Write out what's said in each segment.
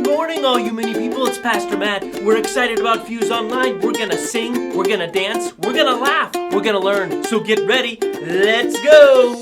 morning, all you many people. It's Pastor Matt. We're excited about FUSEonline. We're gonna sing, we're gonna dance, we're gonna laugh, we're gonna learn. So get ready, let's go!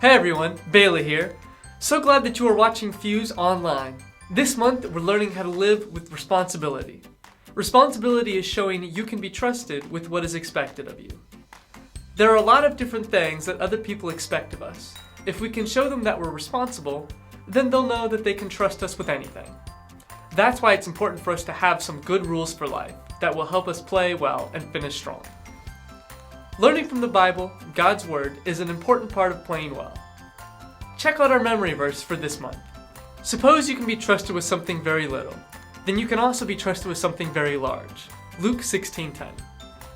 Hey everyone, Bailey here. So glad that you are watching FUSEonline. This month we're learning how to live with responsibility. Responsibility is showing you can be trusted with what is expected of you. There are a lot of different things that other people expect of us. If we can show them that we're responsible, then they'll know that they can trust us with anything. That's why it's important for us to have some good rules for life that will help us play well and finish strong. Learning from the Bible, God's Word, is an important part of playing well. Check out our memory verse for this month. Suppose you can be trusted with something very little, then you can also be trusted with something very large. Luke 16:10.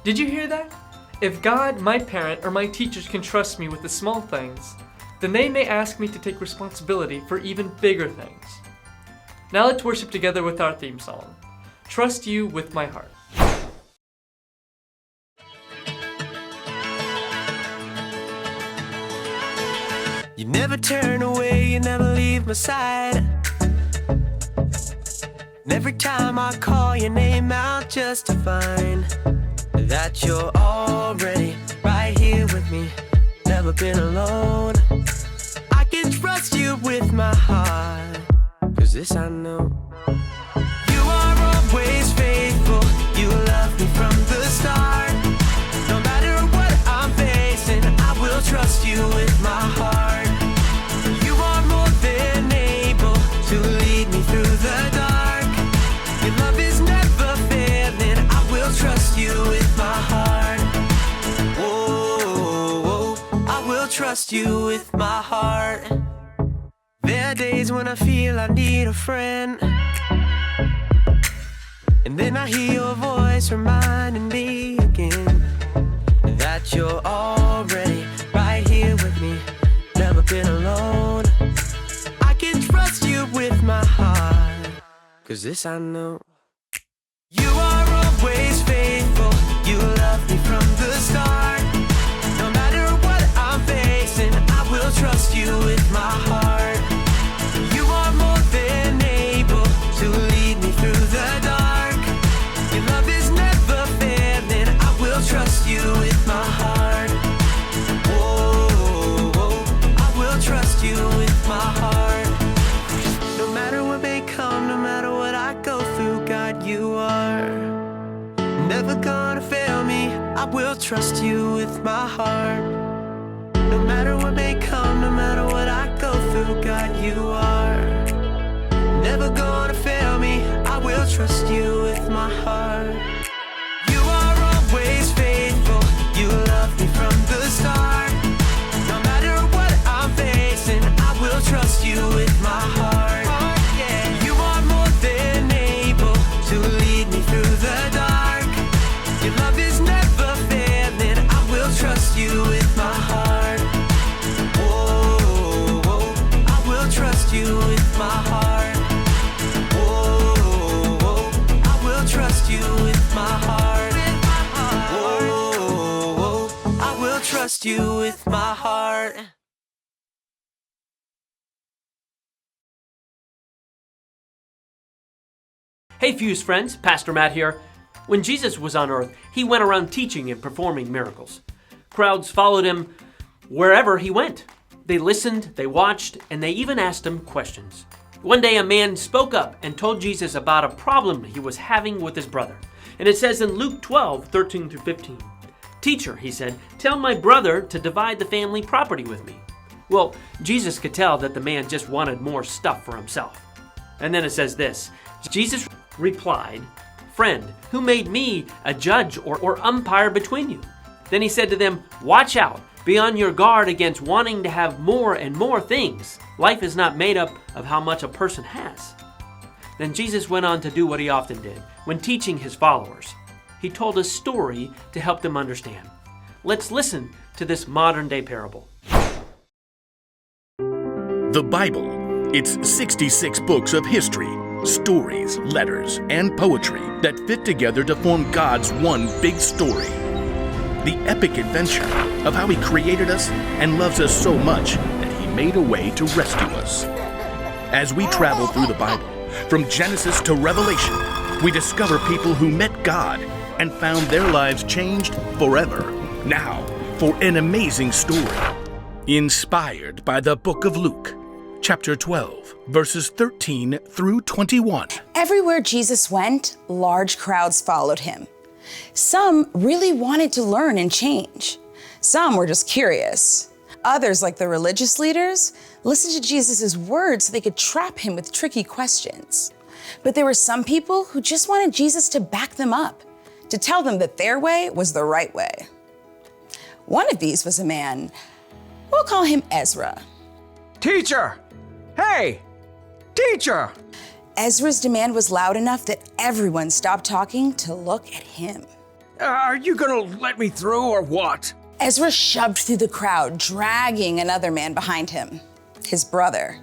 Did you hear that? If God, my parent, or my teachers can trust me with the small things, then they may ask me to take responsibility for even bigger things. Now let's worship together with our theme song, Trust You With My Heart. You never turn away, you never leave my side. And every time I call your name out just to find that you're already right here with me, never been alone. I can trust you with my heart, 'cause this I know. You are always faithful, you love me from the start. No matter what I'm facing, I will trust you with my heart. Trust you with my heart. There are days when I feel I need a friend, and then I hear your voice reminding me again that you're already right here with me, never been alone. I can trust you with my heart, 'cause this I know. You are always faithful, you love me from the start. No matter what I'm facing, I will trust you with my heart. You are more than able to lead me through the dark. Your love is never failing, I will trust you with my heart. Whoa, I will trust you with my heart. No matter what may come, no matter what I go through, God, you are never gonna fail me. I will trust you with my heart. No matter what may come, no matter what I go through, God, you are never gonna fail me. I will trust you with my heart. You are always faithful, you love me from the start. No matter what I'm facing, I will trust you with my heart. You are more than able to lead me through the dark. Your love is never failing, I will trust you with my heart. You with my heart. Whoa, I will trust you with my heart. Whoa, I will trust you with my heart. Hey Fuse friends, Pastor Matt here. When Jesus was on earth, he went around teaching and performing miracles. Crowds followed him wherever he went. They listened, they watched, and they even asked him questions. One day a man spoke up and told Jesus about a problem he was having with his brother. And it says in Luke 12:13-15, "Teacher," he said, "tell my brother to divide the family property with me." Well, Jesus could tell that the man just wanted more stuff for himself. And then it says this, Jesus replied, "Friend, who made me a judge or umpire between you?" Then he said to them, "Watch out. Be on your guard against wanting to have more and more things. Life is not made up of how much a person has." Then Jesus went on to do what he often did when teaching his followers. he told a story to help them understand. Let's listen to this modern-day parable. The Bible. It's 66 books of history, stories, letters, and poetry that fit together to form God's one big story. The epic adventure of how He created us and loves us so much that He made a way to rescue us. As we travel through the Bible, from Genesis to Revelation, we discover people who met God and found their lives changed forever. Now, for an amazing story, inspired by the book of Luke, chapter 12, verses 13 through 21. Everywhere Jesus went, large crowds followed him. Some really wanted to learn and change. Some were just curious. Others, like the religious leaders, listened to Jesus' words so they could trap him with tricky questions. But there were some people who just wanted Jesus to back them up, to tell them that their way was the right way. One of these was a man, we'll call him Ezra. Teacher! Hey! Teacher! Ezra's demand was loud enough that everyone stopped talking to look at him. Are you gonna let me through or what? Ezra shoved through the crowd, dragging another man behind him, his brother.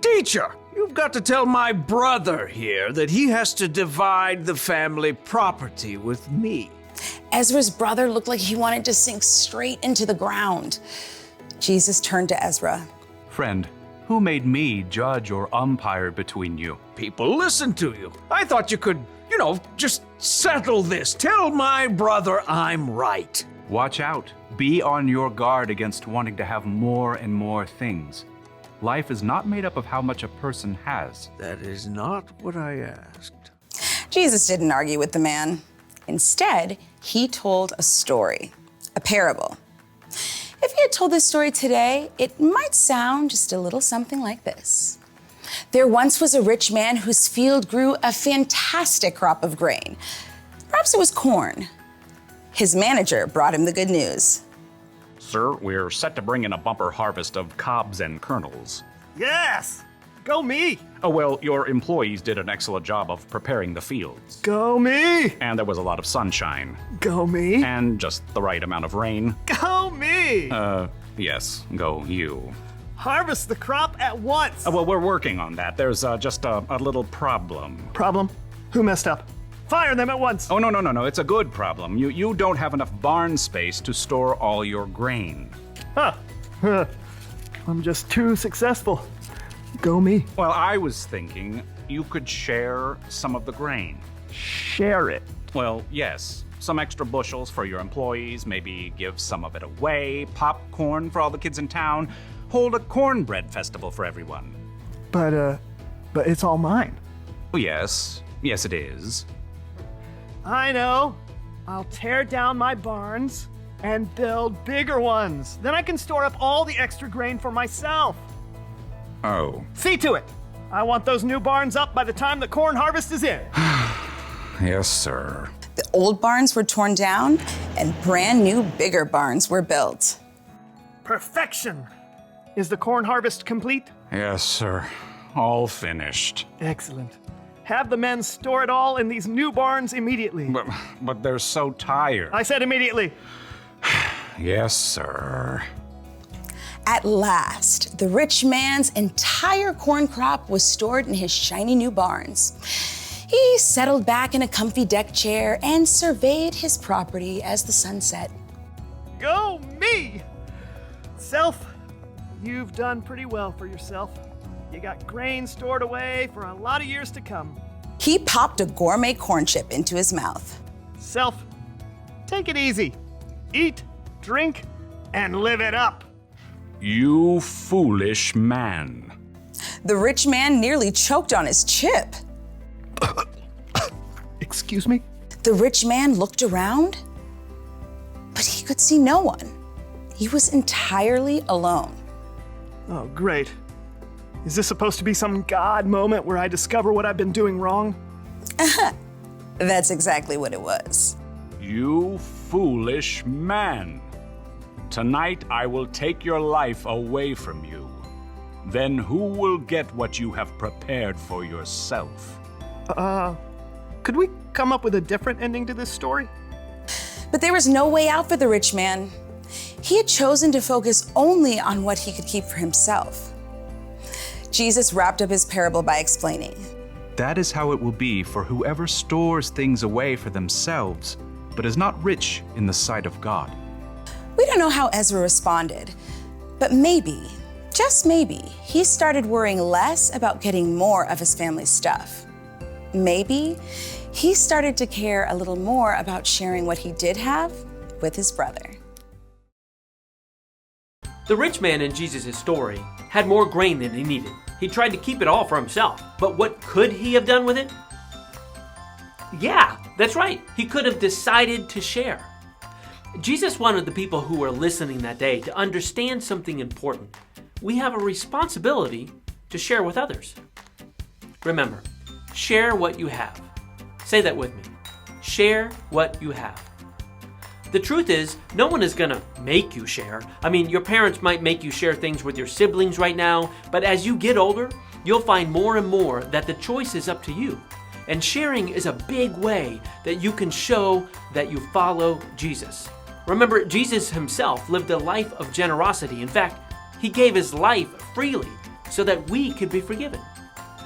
Teacher! You've got to tell my brother here that he has to divide the family property with me. Ezra's brother looked like he wanted to sink straight into the ground. Jesus turned to Ezra. Friend, who made me judge or umpire between you? People listen to you. I thought you could, just settle this. Tell my brother I'm right. Watch out. Be on your guard against wanting to have more and more things. Life is not made up of how much a person has. That is not what I asked. Jesus didn't argue with the man. Instead, he told a story, a parable. If he had told this story today, it might sound just a little something like this. There once was a rich man whose field grew a fantastic crop of grain. Perhaps it was corn. His manager brought him the good news. Sir, we're set to bring in a bumper harvest of cobs and kernels. Yes! Go me! Oh, well, your employees did an excellent job of preparing the fields. Go me! And there was a lot of sunshine. Go me! And just the right amount of rain. Go me! Yes, go you. Harvest the crop at once! Well, we're working on that. There's just a little problem. Problem? Who messed up? Fire them at once! Oh, no. It's a good problem. You don't have enough barn space to store all your grain. Huh. I'm just too successful. Go me. Well, I was thinking you could share some of the grain. Share it. Well, yes. Some extra bushels for your employees, maybe give some of it away, popcorn for all the kids in town, hold a cornbread festival for everyone. But it's all mine. Oh, yes. Yes, it is. I know. I'll tear down my barns and build bigger ones. Then I can store up all the extra grain for myself. Oh. See to it. I want those new barns up by the time the corn harvest is in. Yes, sir. The old barns were torn down and brand new, bigger barns were built. Perfection. Is the corn harvest complete? Yes, sir. All finished. Excellent. Have the men store it all in these new barns immediately. But they're so tired. I said immediately. Yes, sir. At last, the rich man's entire corn crop was stored in his shiny new barns. He settled back in a comfy deck chair and surveyed his property as the sun set. Go me! Self, you've done pretty well for yourself. You got grain stored away for a lot of years to come. He popped a gourmet corn chip into his mouth. Self, take it easy. Eat, drink, and live it up. You foolish man. The rich man nearly choked on his chip. Excuse me? The rich man looked around, but he could see no one. He was entirely alone. Oh, great. Is this supposed to be some God moment where I discover what I've been doing wrong? That's exactly what it was. You foolish man. Tonight I will take your life away from you. Then who will get what you have prepared for yourself? Could we come up with a different ending to this story? But there was no way out for the rich man. He had chosen to focus only on what he could keep for himself. Jesus wrapped up his parable by explaining, That is how it will be for whoever stores things away for themselves, but is not rich in the sight of God. We don't know how Ezra responded, but maybe, just maybe, he started worrying less about getting more of his family's stuff. Maybe he started to care a little more about sharing what he did have with his brother. The rich man in Jesus' story had more grain than he needed. He tried to keep it all for himself. But what could he have done with it? Yeah, that's right. He could have decided to share. Jesus wanted the people who were listening that day to understand something important. We have a responsibility to share with others. Remember, share what you have. Say that with me. Share what you have. The truth is, no one is gonna make you share. I mean, your parents might make you share things with your siblings right now, but as you get older, you'll find more and more that the choice is up to you. And sharing is a big way that you can show that you follow Jesus. Remember, Jesus himself lived a life of generosity. In fact, he gave his life freely so that we could be forgiven.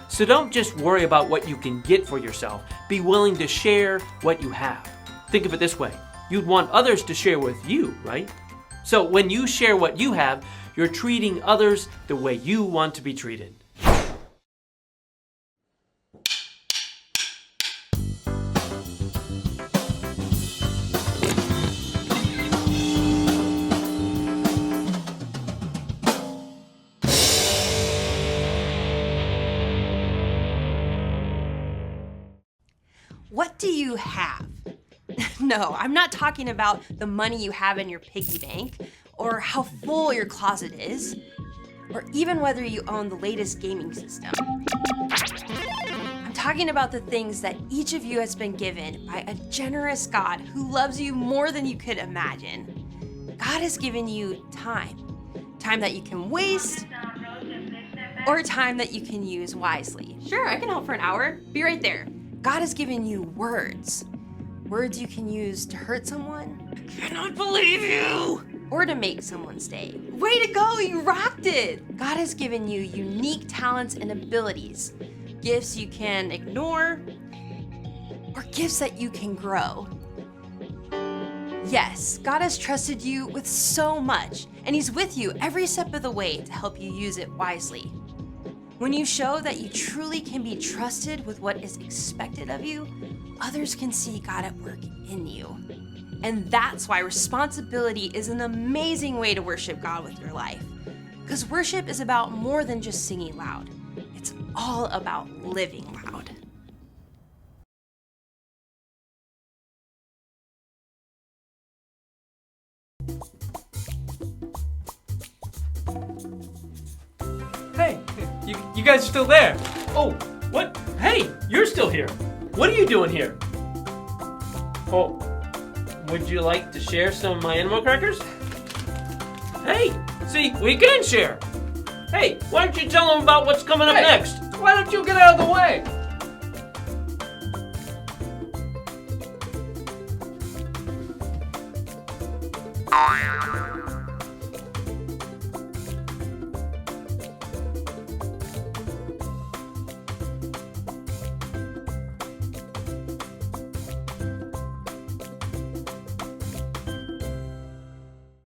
So don't just worry about what you can get for yourself. Be willing to share what you have. Think of it this way. You'd want others to share with you, right? So when you share what you have, you're treating others the way you want to be treated. What do you have? No, I'm not talking about the money you have in your piggy bank, or how full your closet is, or even whether you own the latest gaming system. I'm talking about the things that each of you has been given by a generous God who loves you more than you could imagine. God has given you time. Time that you can waste, or time that you can use wisely. Sure, I can help for an hour. Be right there. God has given you words. Words you can use to hurt someone. I cannot believe you! Or to make someone stay. Way to go, you rocked it! God has given you unique talents and abilities. Gifts you can ignore, or gifts that you can grow. Yes, God has trusted you with so much, and He's with you every step of the way to help you use it wisely. When you show that you truly can be trusted with what is expected of you, others can see God at work in you. And that's why responsibility is an amazing way to worship God with your life. Because worship is about more than just singing loud. It's all about living loud. Hey, you guys are still there. Oh, what? Hey, you're still here. What are you doing here? Oh, would you like to share some of my animal crackers? Hey, see, we can share. Hey, why don't you tell them about what's coming up next? Why don't you get out of the way?